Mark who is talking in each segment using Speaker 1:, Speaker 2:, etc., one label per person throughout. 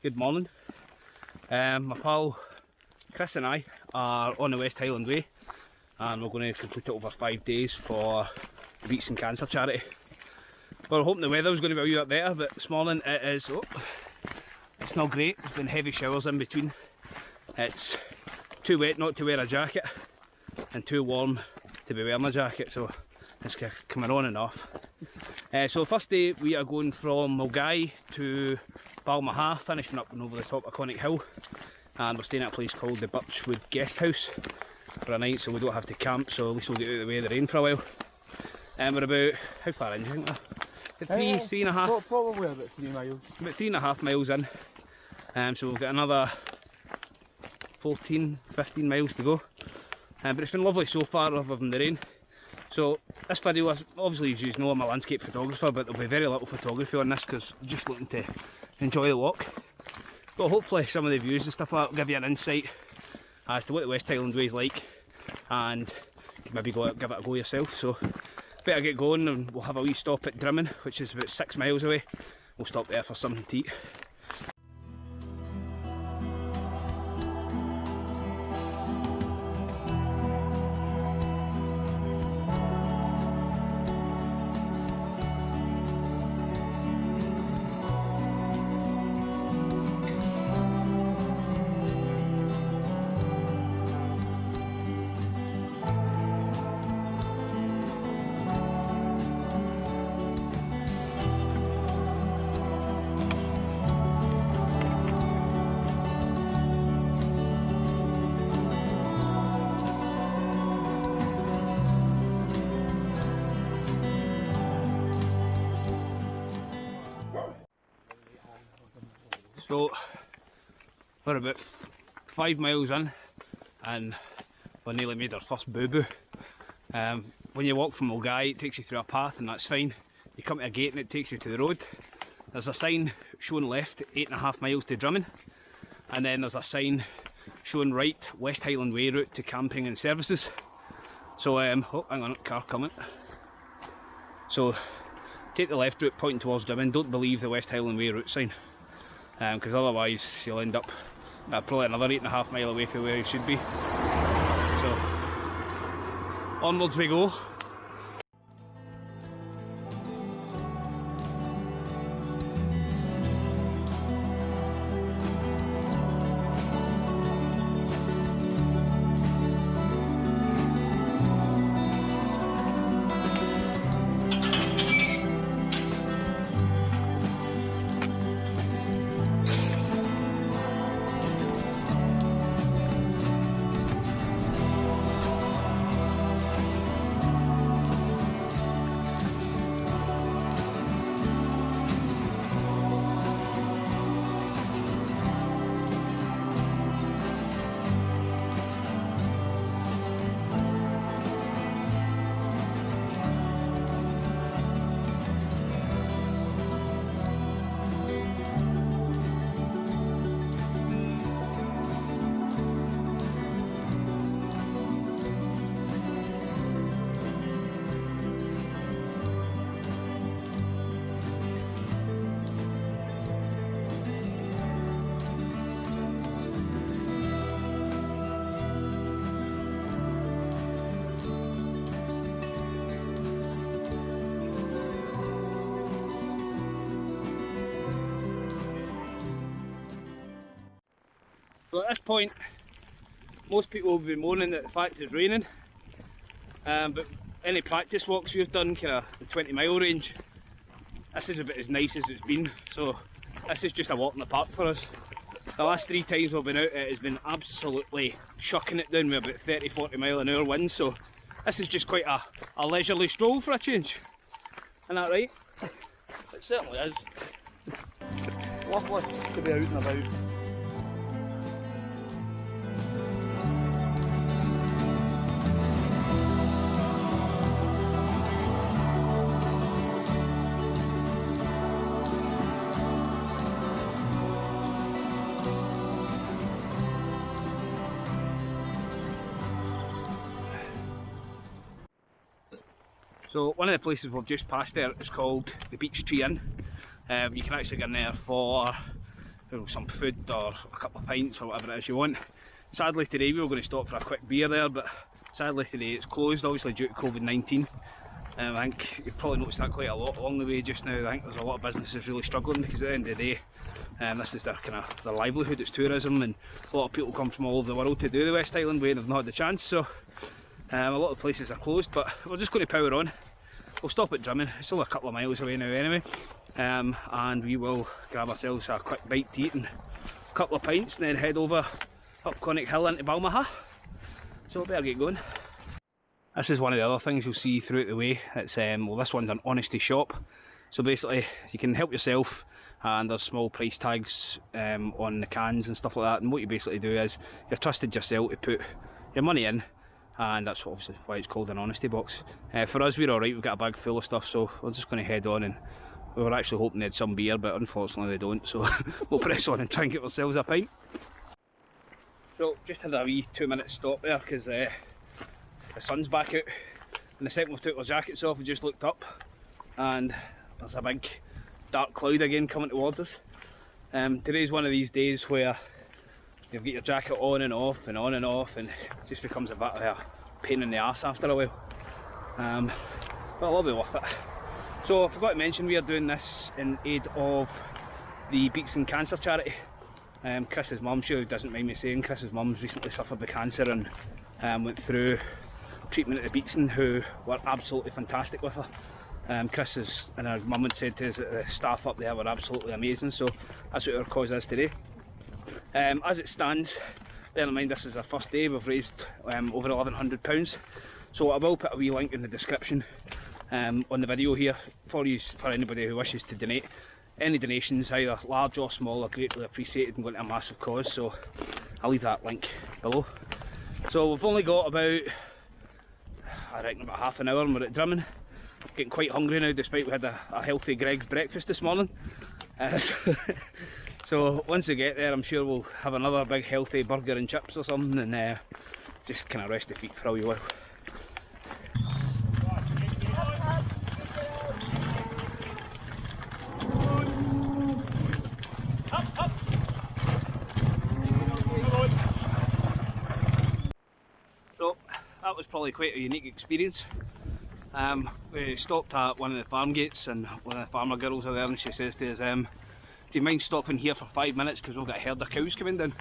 Speaker 1: Good morning. My pal Chris and I are on the West Highland Way and we're going to complete it over 5 days for the Beatson Cancer Charity. We were hoping the weather was going to be a wee bit better, but this morning it is, it's not great. There's been heavy showers in between. It's too wet not to wear a jacket and too warm to be wearing a jacket, so it's coming on and off. So first day we are going from Mulgai to Balmaha, finishing up and over the top of Conic Hill, and we're staying at a place called the Birchwood Guest House for a night, so we don't have to camp, so at least we'll get out of the way of the rain for a while. And we're about, how far in do you think? About three and a half.
Speaker 2: Probably about 3 miles.
Speaker 1: About 3.5 miles in. So we've got another 14, 15 miles to go. But it's been lovely so far other than the rain. So this video, obviously as you know, I'm a landscape photographer, but there'll be very little photography on this because I'm just looking to enjoy the walk. But hopefully some of the views and stuff like that will give you an insight as to what the West Highland Way is like, and you can maybe go out and give it a go yourself. So better get going, and we'll have a wee stop at Drummond, which is about 6 miles away. We'll stop there for something to eat. So we're about 5 miles in and we nearly made our first boo-boo. When you walk from Mulgai, it takes you through a path and that's fine. You come to a gate and it takes you to the road. There's a sign showing left, 8.5 miles to Drummond, and then there's a sign showing right, West Highland Way route to camping and services. So oh, hang on, car coming. So take the left route pointing towards Drummond. Don't believe the West Highland Way route sign, because otherwise you'll end up probably another 8.5 miles away from where you should be. So onwards we go. So at this point, most people will be moaning at the fact it's raining, but any practice walks we've done, kind of the 20-mile range, this is about as nice as it's been. So this is just a walk in the park for us. The last 3 times we've been out, it has been absolutely chucking it down with about 30-40 mile an hour winds, so this is just quite a leisurely stroll for a change. Isn't that right?
Speaker 2: It certainly is. Lovely to be out and about.
Speaker 1: So one of the places we've just passed there is called the Beech Tree Inn. You can actually get in there for some food or a couple of pints or whatever it is you want. Sadly today we were going to stop for a quick beer there, but sadly today it's closed, obviously due to COVID-19. I think you've probably noticed that quite a lot along the way just now. I think there's a lot of businesses really struggling because at the end of the day, this is their livelihood, it's tourism, and a lot of people come from all over the world to do the West Highland Way and have not had the chance, so a lot of places are closed, but we're just going to power on. We'll stop at Drummond, it's only a couple of miles away now anyway, and we will grab ourselves a quick bite to eat and a couple of pints and then head over up Conic Hill into Balmaha, so better get going. This is one of the other things you'll see throughout the way. It's well, this one's an honesty shop, so basically you can help yourself and there's small price tags on the cans and stuff like that, and what you basically do is you're trusted yourself to put your money in, and that's obviously why it's called an honesty box. For us, we're alright, we've got a bag full of stuff, so we're just going to head on, and we were actually hoping they had some beer, but unfortunately they don't, so we'll press on and try and get ourselves a pint. So just had a wee 2-minute stop there because the sun's back out, and the second we took our jackets off we just looked up and there's a big dark cloud again coming towards us. Today's one of these days where you've got your jacket on and off and on and off, and it just becomes a bit of a pain in the arse after a while, but it'll be worth it. So I forgot to mention we are doing this in aid of the Beatson Cancer Charity. Chris's mum, she doesn't mind me saying, Chris's mum's recently suffered with cancer and went through treatment at the Beatson, who were absolutely fantastic with her. Chris and her mum had said to us that the staff up there were absolutely amazing, so that's what our cause is today. As it stands, bear in mind this is our first day, we've raised over £1,100, so I will put a wee link in the description on the video here for anybody who wishes to donate. Any donations, either large or small, are greatly appreciated and going to a massive cause, so I'll leave that link below. So we've only got about, I reckon about half an hour and we're at Drummond. Getting quite hungry now despite we had a healthy Greg's breakfast this morning. So once we get there I'm sure we'll have another big healthy burger and chips or something, and just kind of rest the feet for a wee while. So that was probably quite a unique experience. We stopped at one of the farm gates and one of the farmer girls are there, and she says to us, do you mind stopping here for 5 minutes because we've got a herd of cows coming down?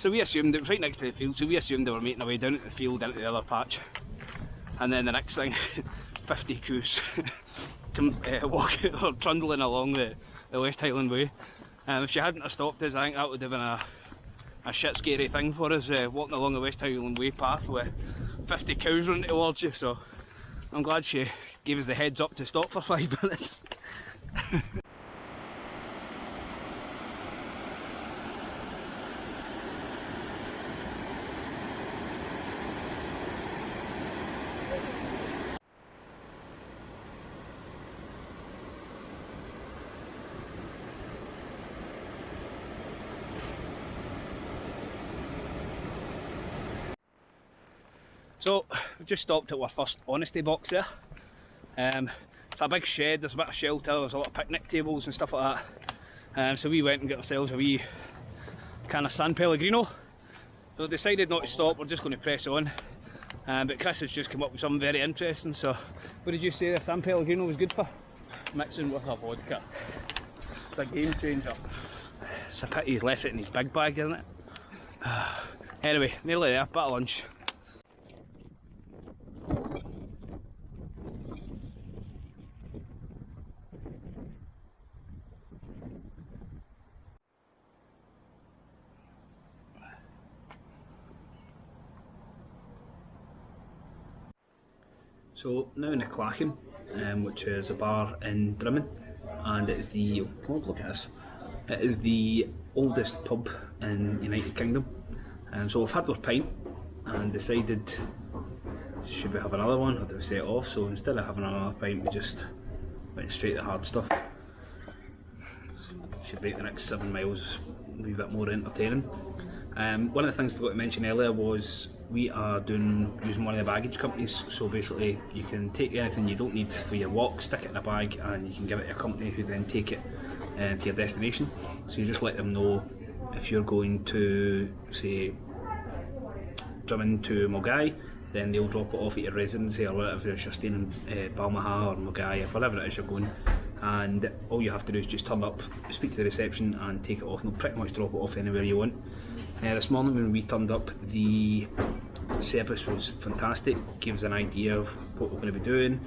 Speaker 1: So we assumed, it was right next to the field, so we assumed they were making their way down at the field into the other patch. And then the next thing, 50 cows walking or trundling along the West Highland Way. If she hadn't have stopped us, I think that would have been a shit scary thing for us, walking along the West Highland Way path with 50 cows running towards you, so I'm glad she gave us the heads up to stop for 5 minutes. So we've just stopped at our first honesty box there. It's a big shed, there's a bit of shelter, there's a lot of picnic tables and stuff like that. So we went and got ourselves a wee can of San Pellegrino. So decided not to stop, we're just going to press on. But Chris has just come up with something very interesting, so what did you say the San Pellegrino was good for?
Speaker 2: Mixing with a vodka. It's a game changer.
Speaker 1: It's a pity he's left it in his big bag, isn't it? Anyway, nearly there, bit of lunch. So now in the Clachan, which is a bar in Drummond, and it is the, oh, look at this, it is the oldest pub in the United Kingdom. And so we've had our pint and decided, should we have another one or do we set it off? So instead of having another pint we just went straight to hard stuff. Should make the next 7 miles a wee bit more entertaining. One of the things I forgot to mention earlier was we are using one of the baggage companies, so basically you can take anything you don't need for your walk, stick it in a bag and you can give it to a company who then take it to your destination. So you just let them know if you're going to, say, Drummond to Mulgai, then they'll drop it off at your residency or whatever, if you're staying in Balmaha or Mulgai or wherever it is you're going, and all you have to do is just turn up, speak to the reception and take it off, and they'll pretty much drop it off anywhere you want. This morning when we turned up, the service was fantastic, gave us an idea of what we're going to be doing,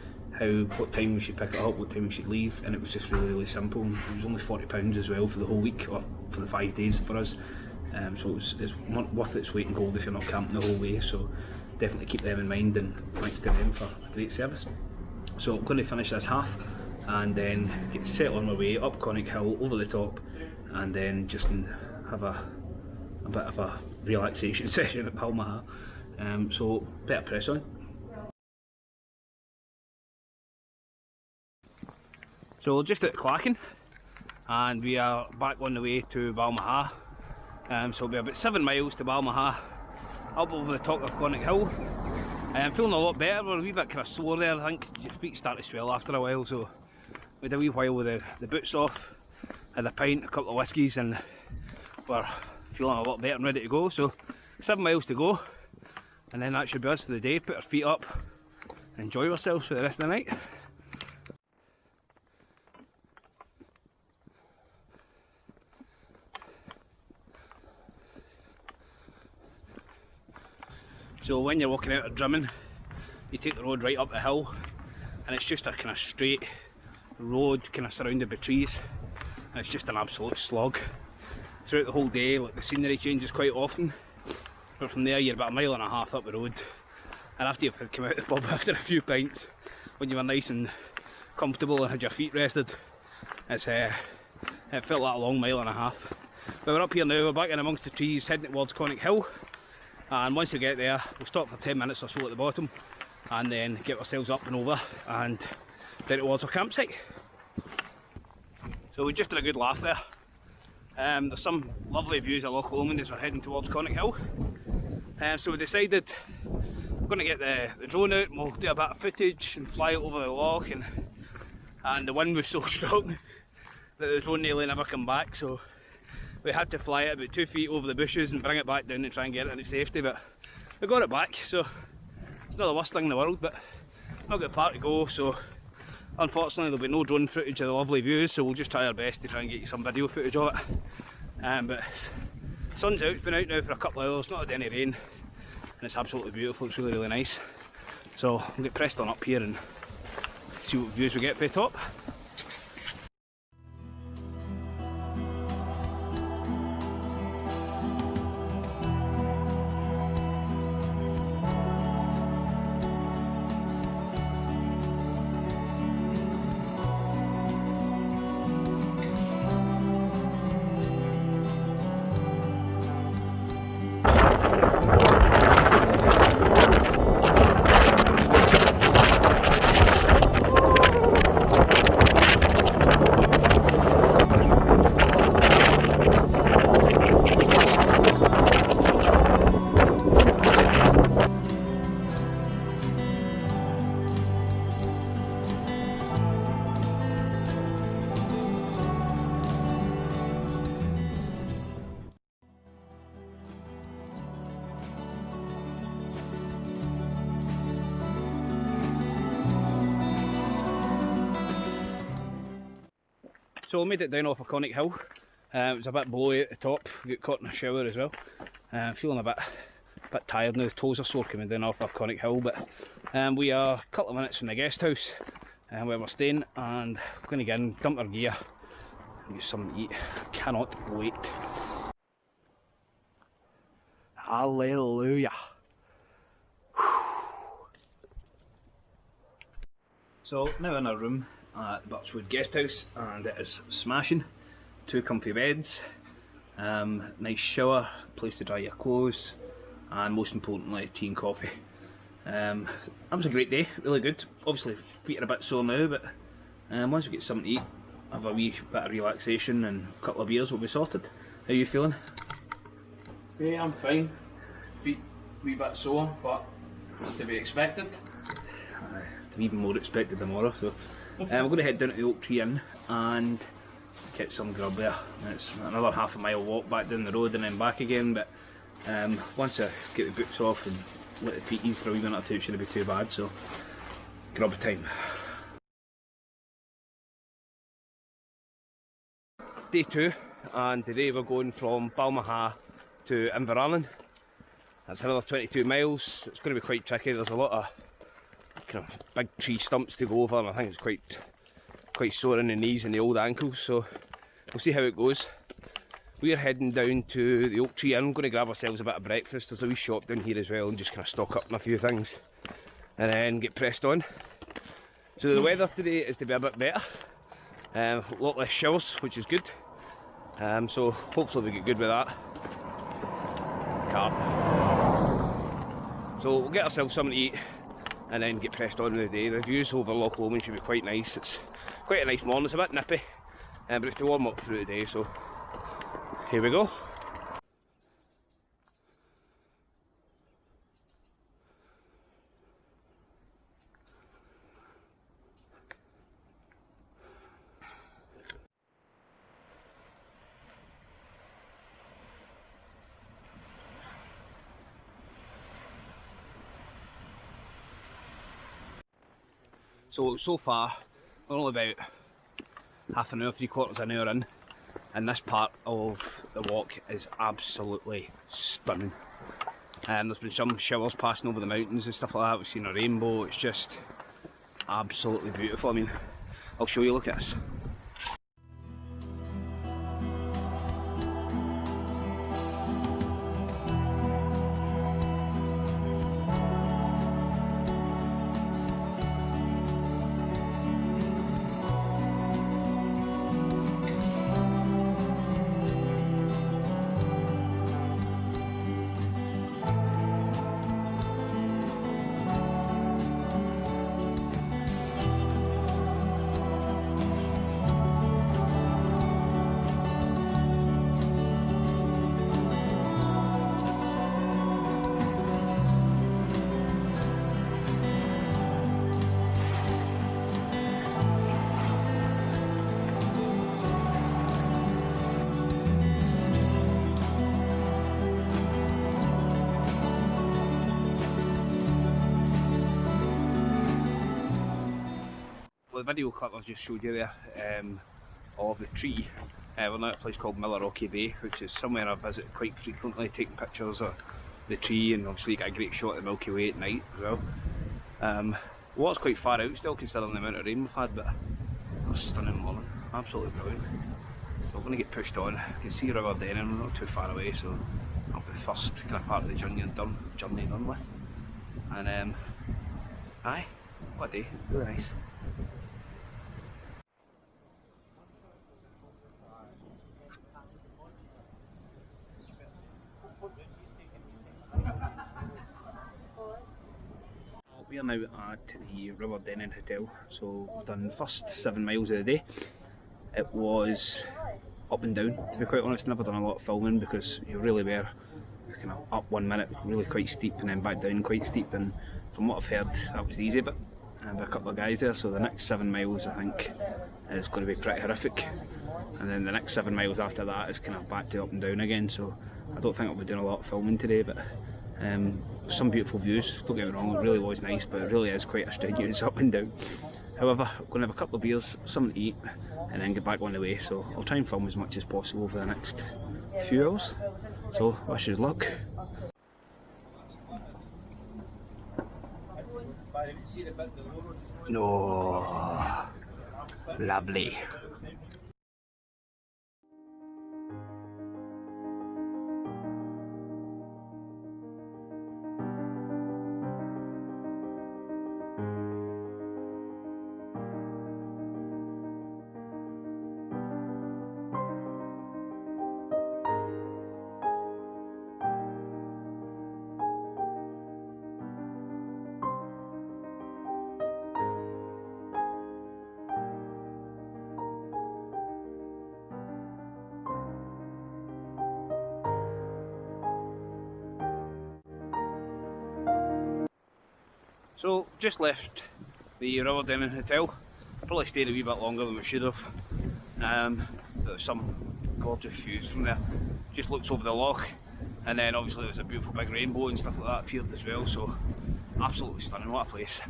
Speaker 1: what time we should pick it up, what time we should leave, and it was just really simple. It was only £40 as well for the whole week, or for the 5 days for us, so it's worth its weight in gold if you're not camping the whole way, so definitely keep them in mind, and thanks to them for a great service. So I'm going to finish this half and then get set on my way up Conic Hill over the top, and then just have a bit of a relaxation session at Balmaha. So better press on. So just at Clachan, and we are back on the way to Balmaha. So it'll be about 7 miles to Balmaha, up over the top of Conic Hill. I'm feeling a lot better. We're a wee bit kind of sore there. I think your feet start to swell after a while, so we had a wee while with the boots off, had a pint, a couple of whiskies, and we're feeling a lot better and ready to go. So 7 miles to go, and then that should be us for the day. Put our feet up and enjoy ourselves for the rest of the night. So when you're walking out of Drummond, you take the road right up the hill, and it's just a kind of straight road, kind of surrounded by trees, and it's just an absolute slog. Throughout the whole day, like, the scenery changes quite often, but from there you're about 1.5 miles up the road, and after you've come out of the pub after a few pints, when you were nice and comfortable and had your feet rested, it felt like a long 1.5 miles. But we're up here now, we're back in amongst the trees heading towards Conic Hill. And once we get there, we'll stop for 10 minutes or so at the bottom, and then get ourselves up and over and down towards our campsite. So we just had a good laugh there. There's some lovely views of Loch Lomond as we're heading towards Conic Hill. So we decided we're going to get the drone out and we'll do a bit of footage and fly it over the loch, and the wind was so strong that the drone nearly never came back, so we had to fly it about 2 feet over the bushes and bring it back down and try and get it into safety, but we got it back, so it's not the worst thing in the world, but not got far to go, so unfortunately there'll be no drone footage of the lovely views, so we'll just try our best to try and get you some video footage of it. But the sun's out, it's been out now for a couple of hours, not had any rain, and it's absolutely beautiful, it's really nice. So we'll get pressed on up here and see what views we get for the top. So we made it down off of Conic Hill. It was a bit blowy at the top, we got caught in a shower as well. Feeling a bit tired now, the toes are sore coming down off of Conic Hill, but we are a couple of minutes from the guest house where we're staying, and we're going to get in, dump our gear, and get something to eat. I cannot wait. Hallelujah. So now in our room at the Birchwood guest house, and it is smashing. 2 comfy beds, nice shower, place to dry your clothes, and most importantly tea and coffee. That was a great day, really good. Obviously feet are a bit sore now, but once we get something to eat, have a wee bit of relaxation and a couple of beers, we'll be sorted. How are you feeling?
Speaker 2: Yeah, I'm fine. Feet a wee bit sore, but to be expected.
Speaker 1: To be even more expected tomorrow. So we're going to head down to the Oak Tree Inn and get some grub there. It's another half a mile walk back down the road and then back again, but once I get the boots off and let the feet ease for a wee minute or two, it shouldn't be too bad, so grub time. Day 2, and today we're going from Balmaha to Inverarden. That's another 22 miles. It's going to be quite tricky. There's a lot of kind of big tree stumps to go over, and I think it's quite sore in the knees and the old ankles, so we'll see how it goes. We're heading down to the Oak Tree Inn. I'm going to grab ourselves a bit of breakfast. There's a wee shop down here as well, and just kind of stock up on a few things and then get pressed on. So the weather today is to be a bit better, a lot less showers, which is good, so hopefully we get good with that. So we'll get ourselves something to eat and then get pressed on with the day. The views over Loch Lomond should be quite nice. It's quite a nice morning. It's a bit nippy, but it's to warm up through the day, so here we go. So far, we're only about half an hour, 3/4 an hour in, and this part of the walk is absolutely stunning. There's been some showers passing over the mountains and stuff like that. We've seen a rainbow. It's just absolutely beautiful. I mean, I'll show you, look at this. The video clip I've just showed you there of the tree, we're now at a place called Millerrocky Bay, which is somewhere I visit quite frequently, taking pictures of the tree, and obviously you get a great shot of the Milky Way at night as well. Water's quite far out still considering the amount of rain we've had, but a stunning morning, absolutely brilliant. So we're going to get pushed on. You can see River Denning, we're not too far away, so that'll be the first kind of part of the journey done with. And aye, what a day, really nice. We are now at the River Denning Hotel, so we've done the first 7 miles of the day. It was up and down, to be quite honest. Never done a lot of filming because you really were kind of up 1 minute, really quite steep, and then back down quite steep, and from what I've heard that was the easy bit, and a couple of guys there, so the next 7 miles I think is going to be pretty horrific, and then the next 7 miles after that is kind of back to up and down again, so I don't think I'll be doing a lot of filming today, but some beautiful views, don't get me wrong, it really was nice, but it really is quite a strenuous up and down. However, I'm going to have a couple of beers, something to eat, and then get back on the way, so I'll try and film as much as possible for the next few hours, so wish us luck. No, lovely. So, just left the River Denning Hotel. Probably stayed a wee bit longer than we should have. there's some gorgeous views from there. Just looks over the loch, and then obviously there's a beautiful big rainbow and stuff like that appeared as well, so absolutely stunning, what a place.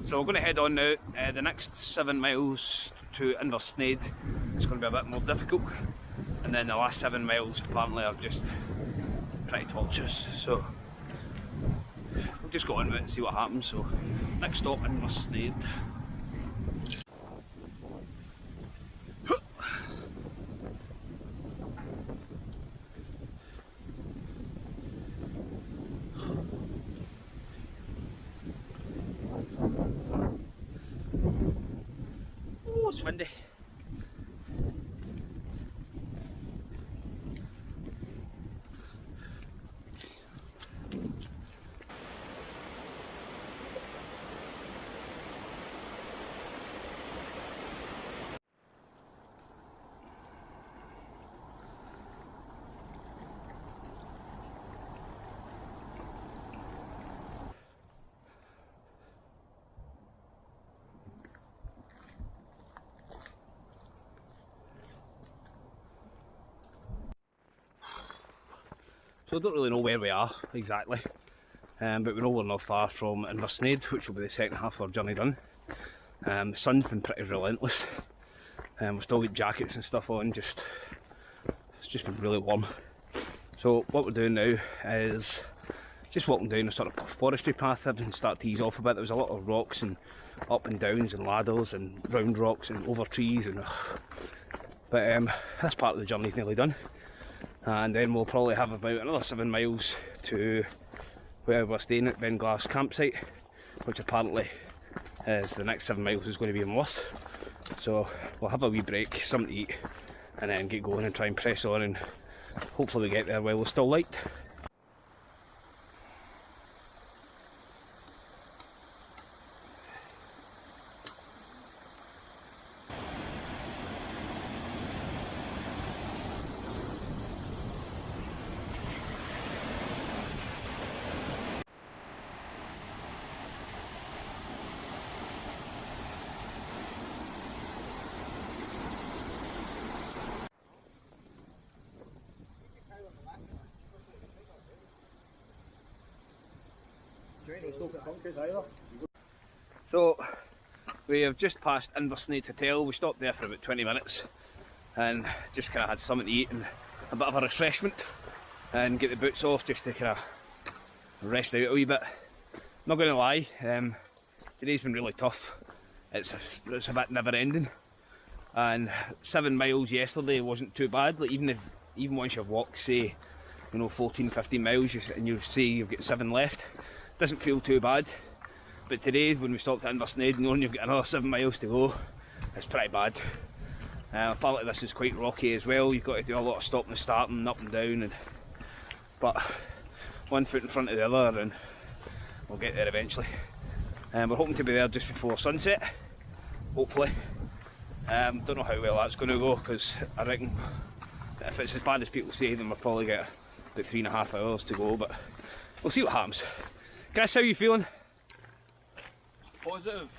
Speaker 1: So we're going to head on now. The next 7 miles to Inversnaid is going to be a bit more difficult, and then the last 7 miles apparently are just pretty torturous, so we'll just go on with it and see what happens. So next stop, Inversnaid. Oh, it's windy. So I don't really know where we are exactly, but we're nowhere not far from Inversnaid, which will be the second half of our journey done. The sun's been pretty relentless, we've still got jackets and stuff on, it's just been really warm. So what we're doing now is just walking down a sort of forestry path and start to ease off a bit. There was a lot of rocks and up and downs and ladders and round rocks and over trees, and but this part of the journey's nearly done. And then we'll probably have about another 7 miles to where we're staying at Benglass campsite, which apparently is the next 7 miles is going to be even worse. So we'll have a wee break, something to eat, and then get going and try and press on, and hopefully we get there while it's still light. So we have just passed Inversnaid Hotel. We stopped there for about 20 minutes and just kind of had something to eat and a bit of a refreshment and get the boots off just to kind of rest out a wee bit. Not going to lie, today's been really tough. It's a bit never ending, and 7 miles yesterday wasn't too bad. Like even once you've walked, say, 14-15 miles, and you say you've got 7 left, doesn't feel too bad. But today, when we stopped at Inversnaid, knowing you've got another 7 miles to go, it's pretty bad. Apparently this is quite rocky as well. You've got to do a lot of stopping and starting, up and down, but one foot in front of the other, and we'll get there eventually. We're hoping to be there just before sunset, hopefully. Don't know how well that's going to go, because I reckon if it's as bad as people say, then we'll probably get about 3.5 hours to go, but we'll see what happens. Chris, how are you feeling?
Speaker 2: Positive.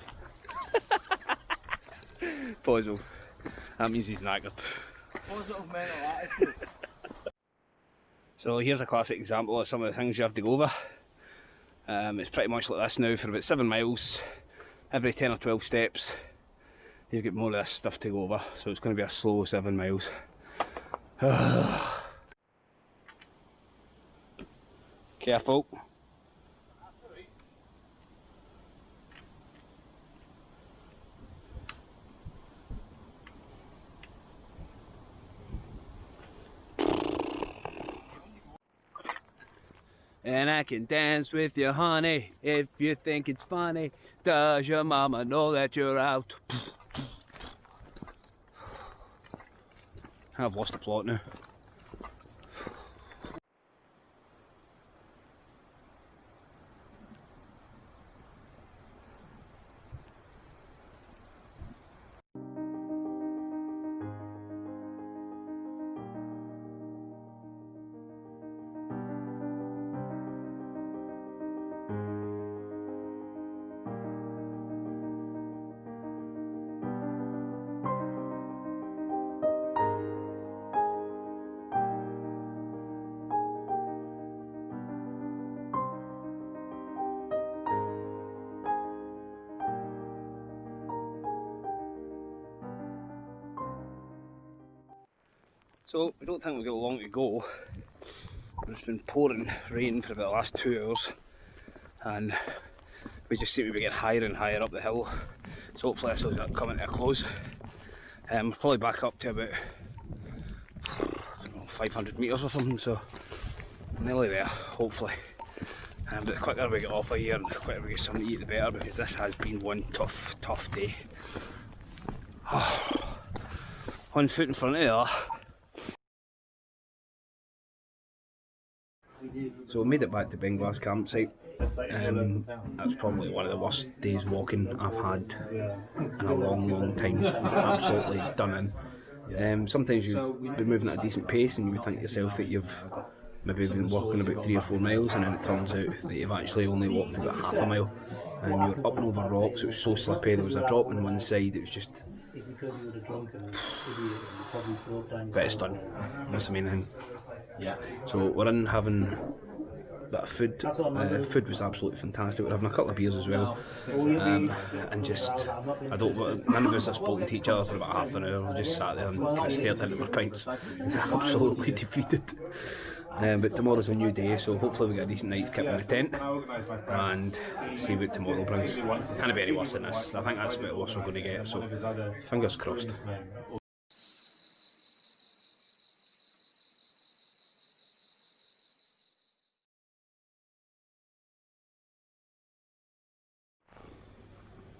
Speaker 1: Positive. That means he's knackered.
Speaker 2: Positive mental attitude.
Speaker 1: So here's a classic example of some of the things you have to go over. It's pretty much like this now for about 7 miles. Every 10 or 12 steps you've got more of this stuff to go over, so it's going to be a slow 7 miles. Careful. And I can dance with you, honey, if you think it's funny. Does your mama know that you're out? I've lost the plot now. So we don't think we've got long to go. It's been pouring rain for about the last 2 hours and we just seem to be getting higher and higher up the hill. So hopefully this will come to a close. We're probably back up to about 500 metres or something, so nearly there, hopefully. But the quicker we get off of here and the quicker we get something to eat, the better, because this has been one tough day. One foot in front of the other. So we made it back to Benglass campsite. That was probably one of the worst days walking I've had in a long time. Absolutely done in. Sometimes you've been moving at a decent pace and you would think to yourself that you've maybe been walking about 3 or 4 miles, and then it turns out that you've actually only walked about half a mile. And you're up and over rocks, it was so slippy, there was a drop on one side, it was just... But it's done, that's the main thing. Yeah. So we're in having a bit of food. Food was absolutely fantastic. We're having a couple of beers as well, and just none of us have spoken to each other for about half an hour. We just sat there and kind of stared into our pints. Absolutely defeated. But tomorrow's a new day, so hopefully we get a decent night's kip in the tent and see what tomorrow brings. Can't be any worse than this. I think that's about the worst we're going to get, so fingers crossed.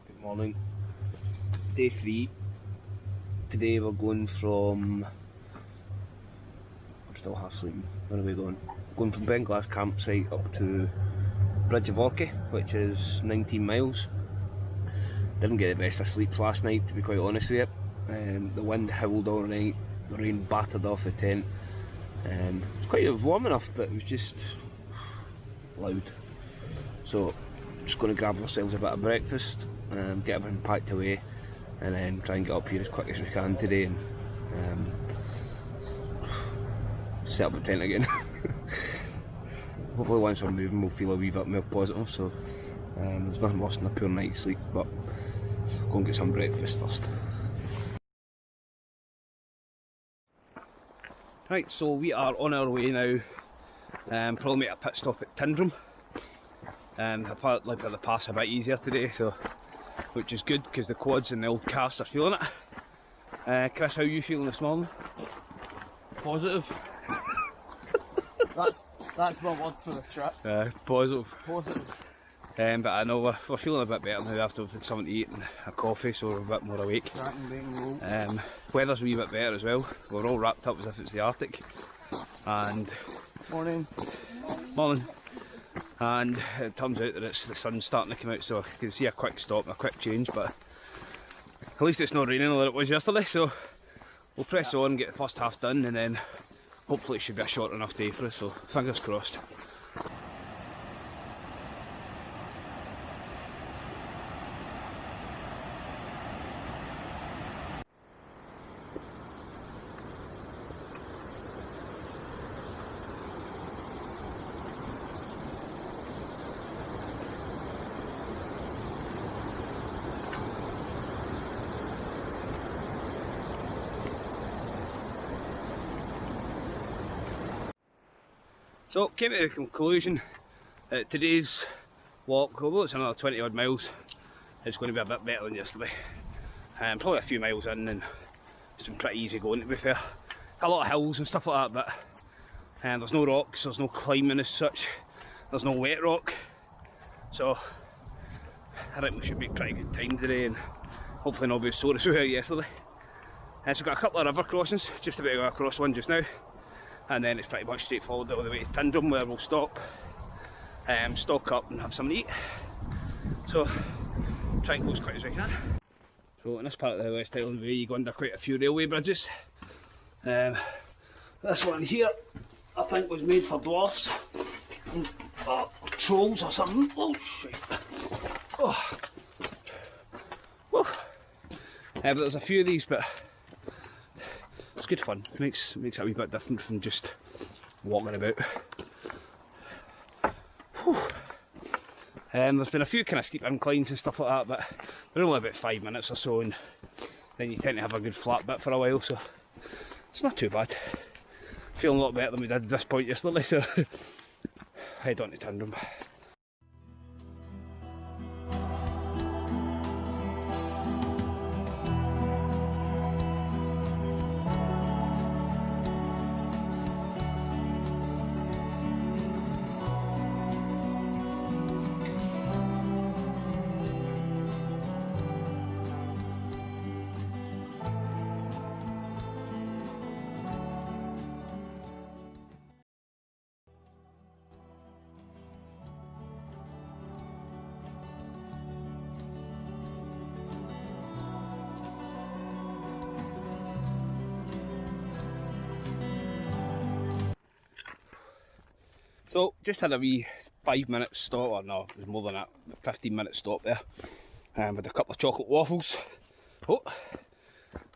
Speaker 1: Good morning. Day 3. Today we're going from... I'm still half sleeping. Where are we going? Going from Benglass campsite up to Bridge of Orchy, which is 19 miles. Didn't get the best of sleeps last night, to be quite honest with you. The wind howled all night, the rain battered off the tent. It was quite warm enough, but it was just loud. So, just going to grab ourselves a bit of breakfast, get everything packed away, and then try and get up here as quick as we can today and set up the tent again. Hopefully once we're moving we'll feel a wee bit more positive, so there's nothing worse than a poor night's sleep, but go and get some breakfast first. Right, so we are on our way now. Probably make a pit stop at Tyndrum. I thought the pass a bit easier today, so which is good because the quads and the old calves are feeling it. Chris, how are you feeling this morning?
Speaker 2: Positive. That's my word for the trip.
Speaker 1: Positive.
Speaker 2: Positive.
Speaker 1: But I know we're feeling a bit better now after we've had something to eat and a coffee, so we're a bit more awake. Weather's a wee bit better as well. We're all wrapped up as if it's the Arctic. And
Speaker 2: morning.
Speaker 1: And it turns out that the sun's starting to come out, so I can see a quick stop and a quick change, but at least it's not raining like it was yesterday, so we'll press on, get the first half done, and then hopefully it should be a short enough day for us, so fingers crossed. So, came to the conclusion that today's walk, although it's another 20 odd miles, it's going to be a bit better than yesterday. Probably a few miles in, and it's been pretty easy going, to be fair. A lot of hills and stuff like that, but there's no rocks, there's no climbing as such, there's no wet rock. So I think we should make pretty good time today, and hopefully not be as sore as we were yesterday. So we've got a couple of river crossings, just about to go across one just now. And then it's pretty much straightforward all the way to Tyndrum, where we'll stop, stock up and have something to eat. So try and go as quick as we can. So in this part of the West Highland Way you go under quite a few railway bridges. This one here I think was made for dwarfs, trolls or something. Oh shit! Oh. But there's a few of these, but it's good fun. Makes it a wee bit different from just walking about. There's been a few kind of steep inclines and stuff like that, but they're only about 5 minutes or so, and then you tend to have a good flat bit for a while, so it's not too bad. feeling a lot better than we did at this point yesterday, so head on to Tyndrum. So just had a wee 5-minute stop, or no, it was more than that, 15-minute stop there, with a couple of chocolate waffles.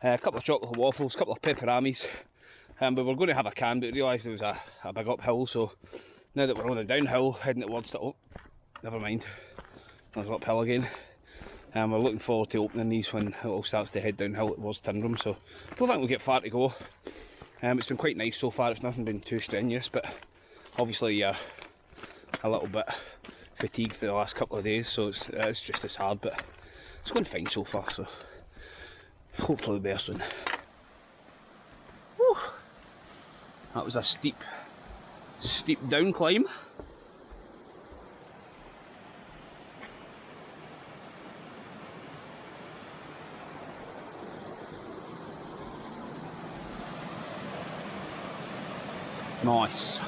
Speaker 1: A couple of chocolate waffles, a couple of pepperonis. We were going to have a can, but realised there was a big uphill, so now that we're on a downhill, heading towards the, oh, never mind, there's an uphill again. We're looking forward to opening these when it all starts to head downhill towards Tyndrum, so I don't think we'll get far to go. It's been quite nice so far, it's nothing been too strenuous, but obviously a little bit fatigued for the last couple of days, so it's just as hard, but it's going fine so far, so hopefully better soon. Whew. That was a steep down climb. Nice.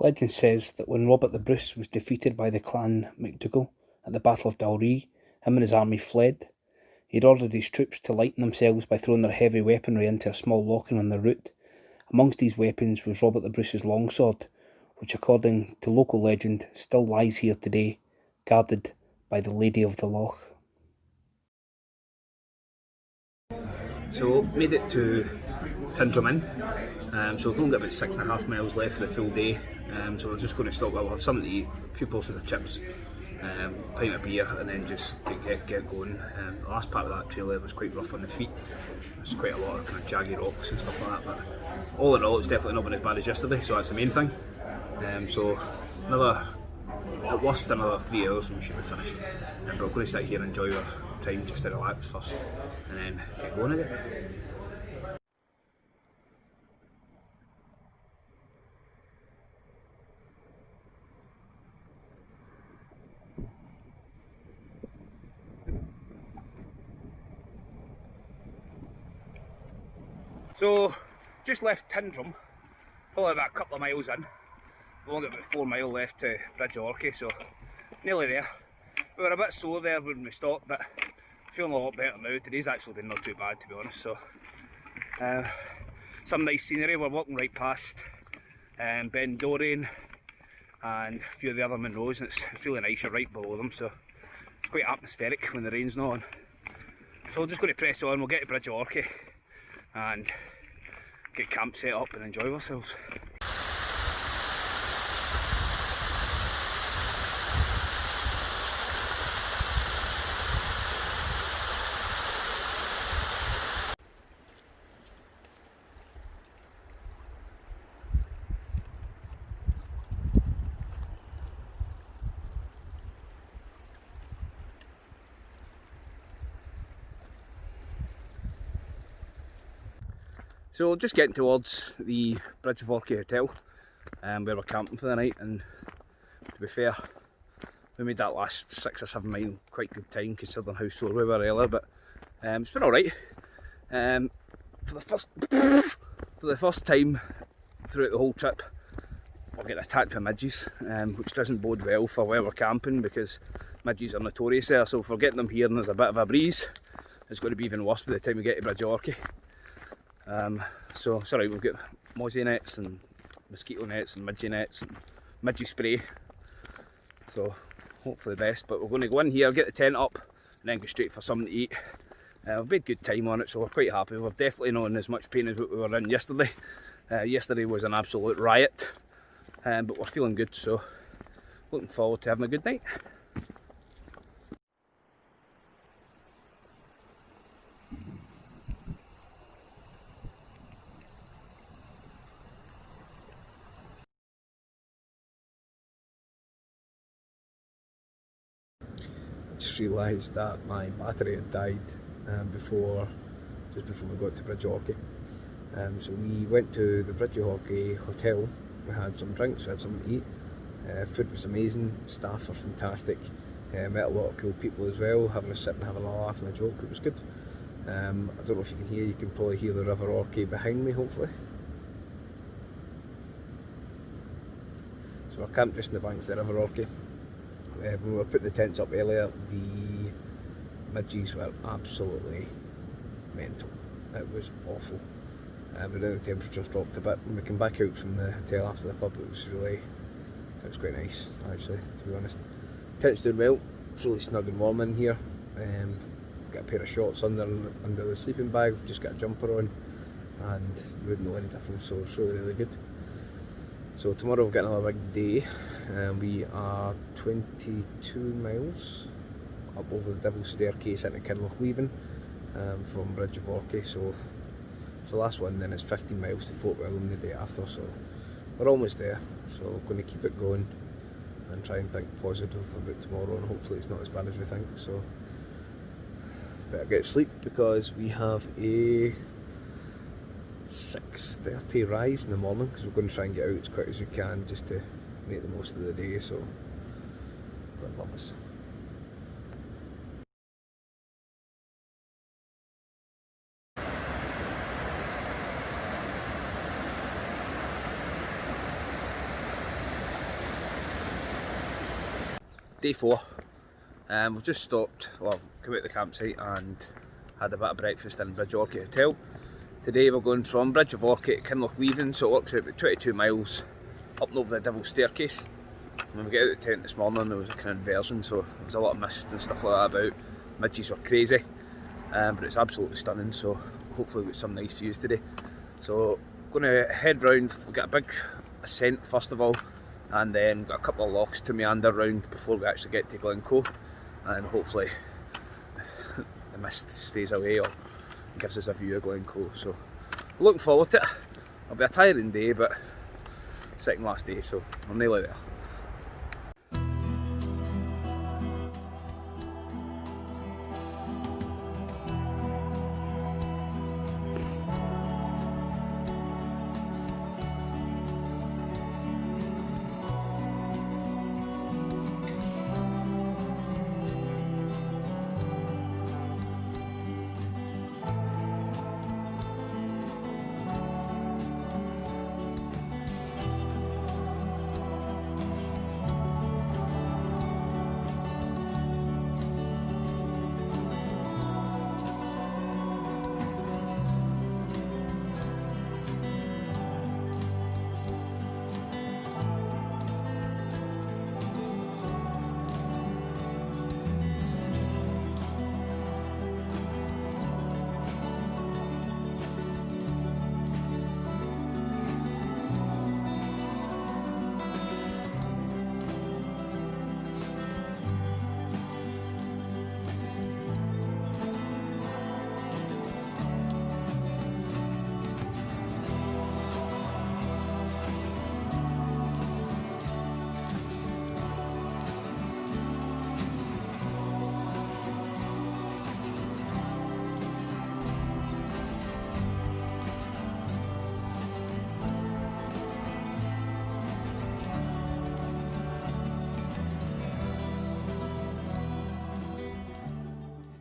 Speaker 1: Legend says that when Robert the Bruce was defeated by the clan MacDougall at the Battle of Dalry, him and his army fled. He'd ordered his troops to lighten themselves by throwing their heavy weaponry into a small locker on their route. Amongst these weapons was Robert the Bruce's longsword, which according to local legend still lies here today, guarded by the Lady of the Loch. So made it to Tyndrum Inn, so we've only got about 6.5 miles left for the full day, so we're just going to stop. We'll have something to eat, a few portions of chips, a pint of beer, and then just get going. The last part of that trail there was quite rough on the feet. There's quite a lot of kind of jaggy rocks and stuff like that, but all in all it's definitely not been as bad as yesterday, so that's the main thing. So at worst another 3 hours and we should be finished, but we're going to sit here and enjoy our time just to relax first and then get going again. So just left Tyndrum, probably about a couple of miles in. We've only got about 4 miles left to Bridge of Orchy, so nearly there. We were a bit sore there when we stopped, but feeling a lot better now. Today's actually been not too bad, to be honest. So some nice scenery. We're walking right past Ben Dorian and a few of the other Monroes, and it's really nice. You're right below them, so it's quite atmospheric when the rain's not on. So we're just going to press on. We'll get to Bridge of Orchy and get camp set up and enjoy ourselves. So just getting towards the Bridge of Orchy Hotel, where we're camping for the night, and to be fair, we made that last 6 or 7 mile quite good time considering how sore we were earlier, but it's been alright. For the first time throughout the whole trip, we're getting attacked by midges, which doesn't bode well for where we're camping because midges are notorious there, so if we're getting them here and there's a bit of a breeze, it's going to be even worse by the time we get to Bridge of Orchy. So it's alright, we've got mozzie nets and mosquito nets and midgie nets and midgie spray, so hopefully the best. But we're going to go in here, get the tent up and then go straight for something to eat. We've made good time on it, so we're quite happy. We're definitely not in as much pain as what we were in yesterday. Yesterday was an absolute riot, but we're feeling good, so looking forward to having a good night. Just realised that my battery had died just before we got to Bridgehawkey. So we went to the Bridgehawkey hotel, we had some drinks, we had something to eat. Food was amazing, staff are fantastic, met a lot of cool people as well, having a sit and having a laugh and a joke, it was good. I don't know if you can probably hear the River Orkney behind me hopefully. So I camped just in the banks of the River Orkney. When we were putting the tents up earlier, the midges were absolutely mental. It was awful. But now the temperature's dropped a bit. When we came back out from the hotel after the pub, it was quite nice actually, to be honest. Tent's doing well, it's really snug and warm in here. Got a pair of shorts under the sleeping bag, just got a jumper on, and you wouldn't know any difference, so it's really good. So tomorrow we've got another big day. We are 22 miles up over the Devil's Staircase into Kinlochleven from Bridgehawkey, so it's the last one, then it's 15 miles to Fort William the day after, so we're almost there. So we're going to keep it going and try and think positive about tomorrow, and hopefully it's not as bad as we think. So better get sleep because we have a 6:30 rise in the morning, because we're going to try and get out as quick as we can just to make the most of the day, so God love us. Day 4. We've just stopped, well, come out of the campsite and had a bit of breakfast in Bridgehawkey Hotel. Today we're going from Bridgehawkey to Kinlochleven, so it works out about 22 miles up and over the Devil's Staircase. When we get out of the tent this morning there was a kind of inversion, so there was a lot of mist and stuff like that about. Midges were crazy, but it's absolutely stunning, so hopefully we've got some nice views today. So going to head round, we've got a big ascent first of all, and then got a couple of lochs to meander round before we actually get to Glencoe, and hopefully the mist stays away or gives us a view of Glencoe. So looking forward to it. It'll be a tiring day, but second last day, so we're nearly there.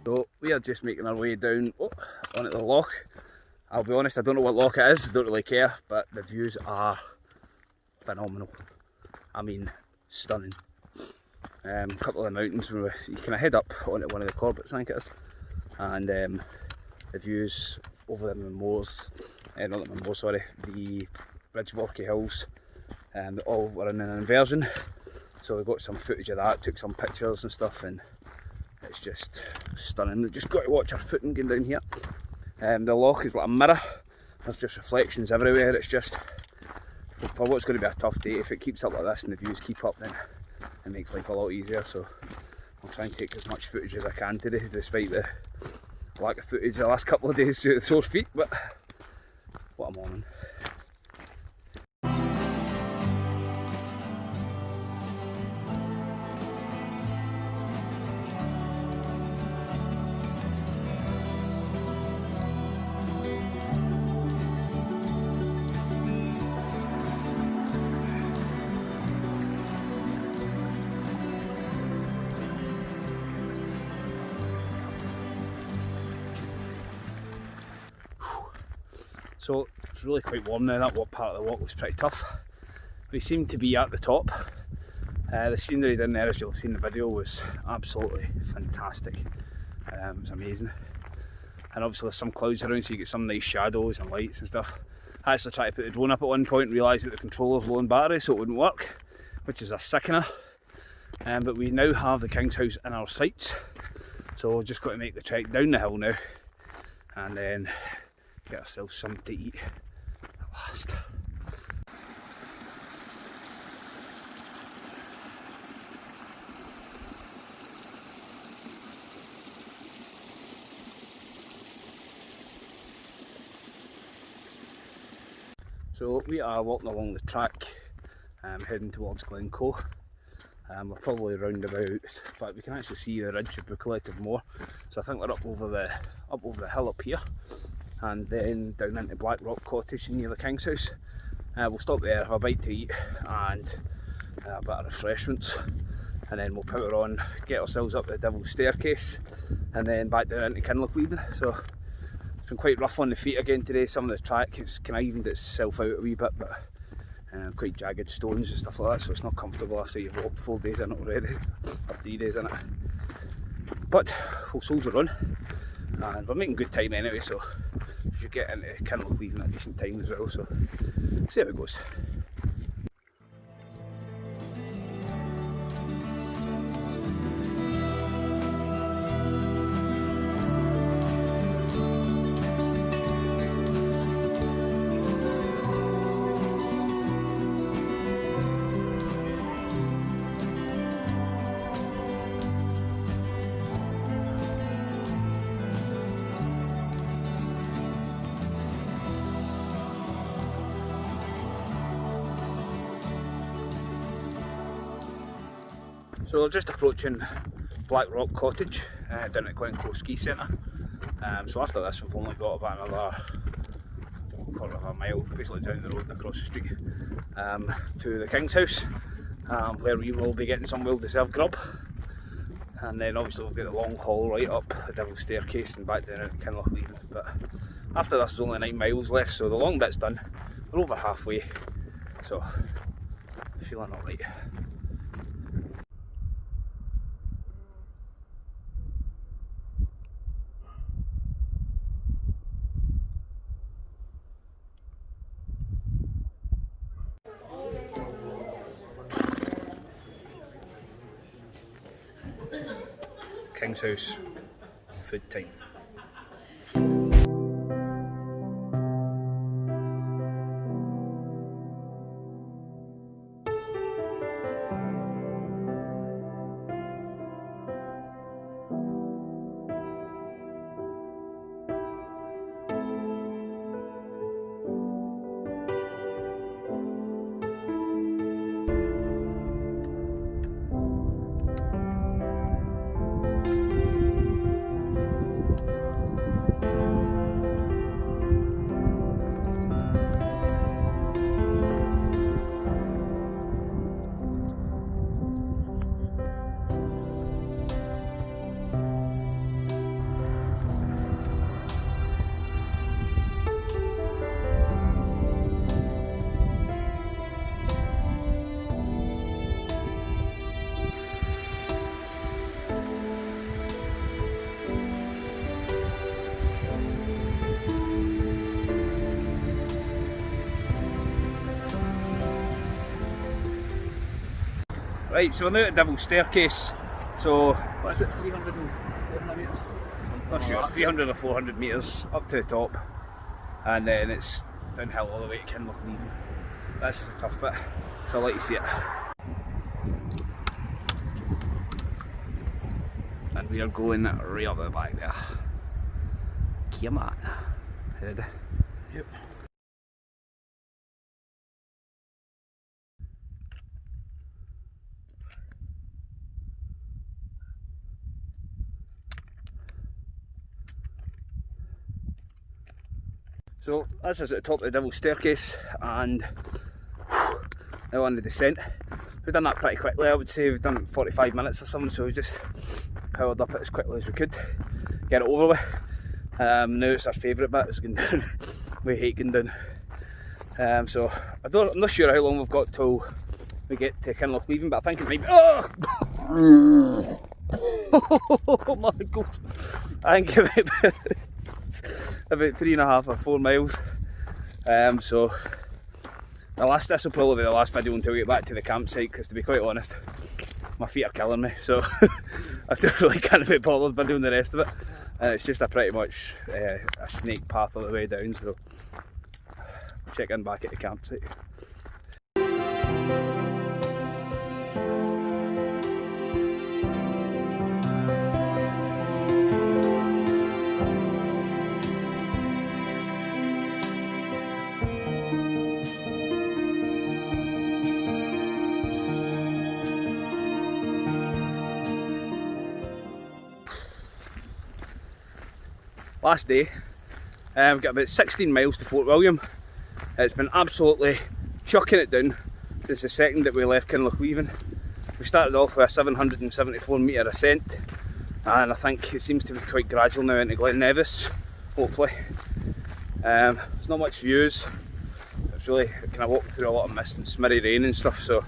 Speaker 1: So we are just making our way down onto the loch. I'll be honest, I don't know what loch it is, I don't really care, but the views are phenomenal. I mean, stunning. A couple of the mountains where you kind of head up onto one of the Corbett's, I think it is, and the views over the moors, not the moors, sorry, the Bridgehawkey Hills, and all were in an inversion, so we got some footage of that, took some pictures and stuff, and it's just stunning. We've just got to watch our footing going down here. The loch is like a mirror, there's just reflections everywhere. It's just, for what's going to be a tough day, if it keeps up like this and the views keep up, then it makes life a lot easier. So I'll try and take as much footage as I can today, despite the lack of footage the last couple of days due to the sore feet. But what a morning. So it's really quite warm now. That part of the walk was pretty tough. We seem to be at the top. The scenery down there, as you'll see in the video, was absolutely fantastic. It was amazing. And obviously there's some clouds around, so you get some nice shadows and lights and stuff. I actually tried to put the drone up at one point and realised that the controller's low on battery, so it wouldn't work, which is a sickener. But we now have the King's House in our sights, so we're just got to make the trek down the hill now and then get ourselves something to eat at last. So we are walking along the track, heading towards Glencoe. We're probably round about, but we can actually see the ridge of Buccleuch more. So I think we're up over the hill up here, and then down into Black Rock Cottage near the King's House. We'll stop there, have a bite to eat and a bit of refreshments, and then we'll power on, get ourselves up the Devil's Staircase, and then back down into Kinlochleven. So it's been quite rough on the feet again today. Some of the track has kind of evened itself out a wee bit, but quite jagged stones and stuff like that, so it's not comfortable after you've walked 4 days in it already, or 3 days in it. But we'll soldier on, and we're making good time anyway, so we should get into Kinlochleven at a decent time as well, so see how it goes. So we're just approaching Black Rock Cottage down at Glencoe Ski Centre. So after this we've only got about another quarter of a mile, basically down the road and across the street, to the King's House, where we will be getting some well-deserved grub. And then obviously we'll get the long haul right up the Devil's Staircase and back down to Kinlochleven. But after this there's only 9 miles left, so the long bit's done. We're over halfway, so feeling alright. King's House, food time. Right, so we're now at Devil's Staircase, so what is it, 300 and 400 metres? Not sure, 300 or 400 metres up to the top, and then it's downhill all the way to Kinlochleven. This is a tough bit, so I'll let you see it. we are going right up the back there. Come on. Head.
Speaker 2: Yep.
Speaker 1: So this is at the top of the Devil's Staircase, and now on the descent. We've done that pretty quickly, I would say. We've done 45 minutes or something, so we just powered up it as quickly as we could, get it over with. Now it's our favourite bit, is going down. We hate going down. So I'm not sure how long we've got till we get to Kinlochleven, but I think it might be. Oh, oh my god! I think it might be about 3.5 or 4 miles. So this will probably be the last video until we get back to the campsite, because to be quite honest, my feet are killing me, so I don't really can't be bothered by doing the rest of it. And it's just pretty much a snake path all the way down, so we'll check in back at the campsite. Last day, we've got about 16 miles to Fort William. It's been absolutely chucking it down since the second that we left Kinlochleven. We started off with a 774 metre ascent, and I think it seems to be quite gradual now into Glen Nevis, hopefully. There's not much views. It's really kind of walking through a lot of mist and smirry rain and stuff, so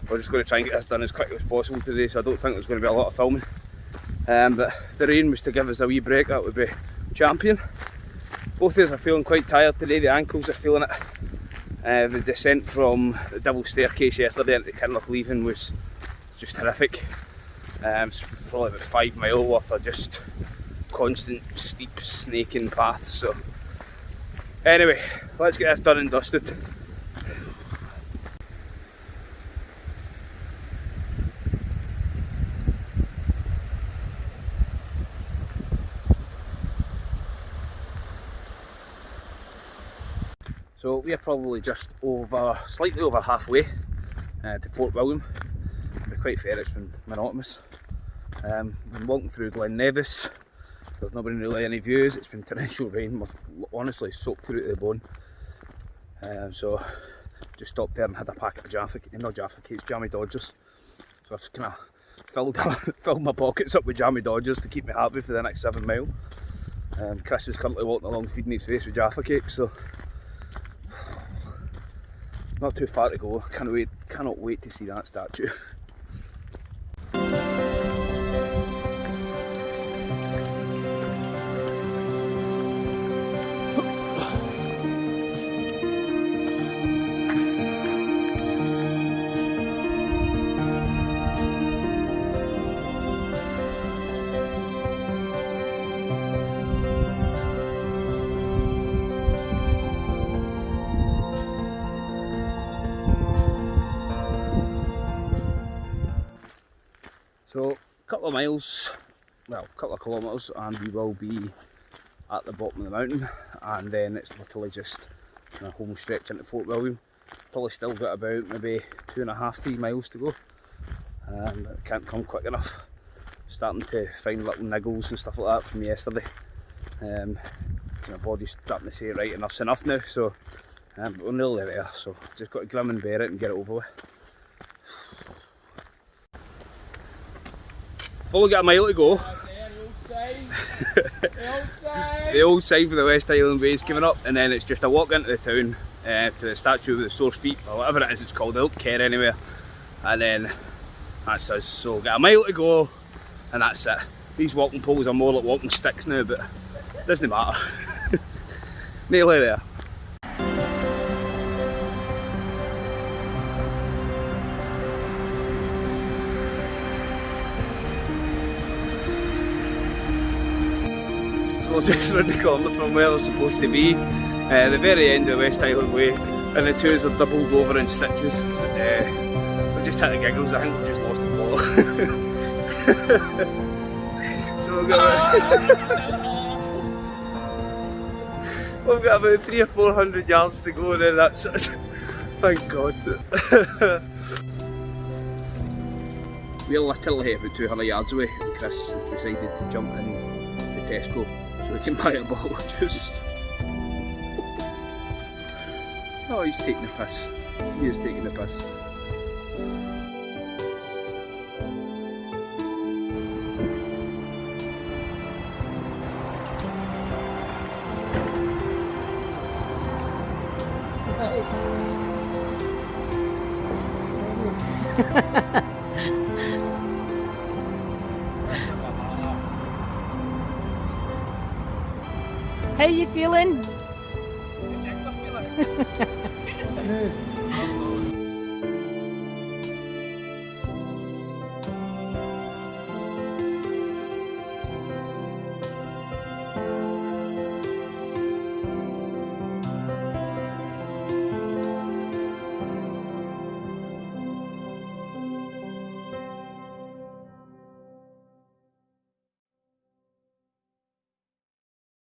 Speaker 1: we're just going to try and get this done as quickly as possible today, so I don't think there's going to be a lot of filming. But if the rain was to give us a wee break, that would be champion. Both of us are feeling quite tired today, the ankles are feeling it. The descent from the Devil's Staircase yesterday into Kinlochleven was just horrific. It's probably about 5 mile worth of just constant steep snaking paths. So anyway, let's get this done and dusted. So we are probably just slightly over halfway to Fort William. To be quite fair, it's been monotonous. Been walking through Glen Nevis. There's not been really any views. It's been torrential rain. We're honestly soaked through to the bone. So just stopped there and had a packet of Jammy Dodgers. So I've kind of filled my pockets up with Jammy Dodgers to keep me happy for the next 7 mile. Chris is currently walking along feeding his face with Jaffa cakes, so not too far to go. Cannot wait to see that statue. So a couple of miles, well, a couple of kilometres, and we will be at the bottom of the mountain, and then it's literally just kind of home stretch into Fort William. Probably still got about maybe 2.5 to 3 miles to go. It can't come quick enough. Starting to find little niggles and stuff like that from yesterday. My body's starting to say right, enough's enough now, so but we're nearly there, so just got to grim and bear it and get it over with. We've only got a mile to go. The old sign for the West Highland Way is coming up, and then it's just a walk into the town to the statue with the sore feet, or whatever it is it's called. I don't care anywhere. And then that's us. So we've got a mile to go, and that's it. These walking poles are more like walking sticks now, but it doesn't matter. Nearly there. So we're just around the corner from where we're supposed to be. The very end of the West Highland Way, and the twos are doubled over in stitches. We're just hitting giggles. I think we've just lost the ball. We've got about 300 or 400 yards to go and then that's it. Thank God. We're literally about 200 yards away and Chris has decided to jump in to Tesco so we can buy a bottle of juice. Oh, he's taking the piss. He is taking the piss.
Speaker 3: How you feeling?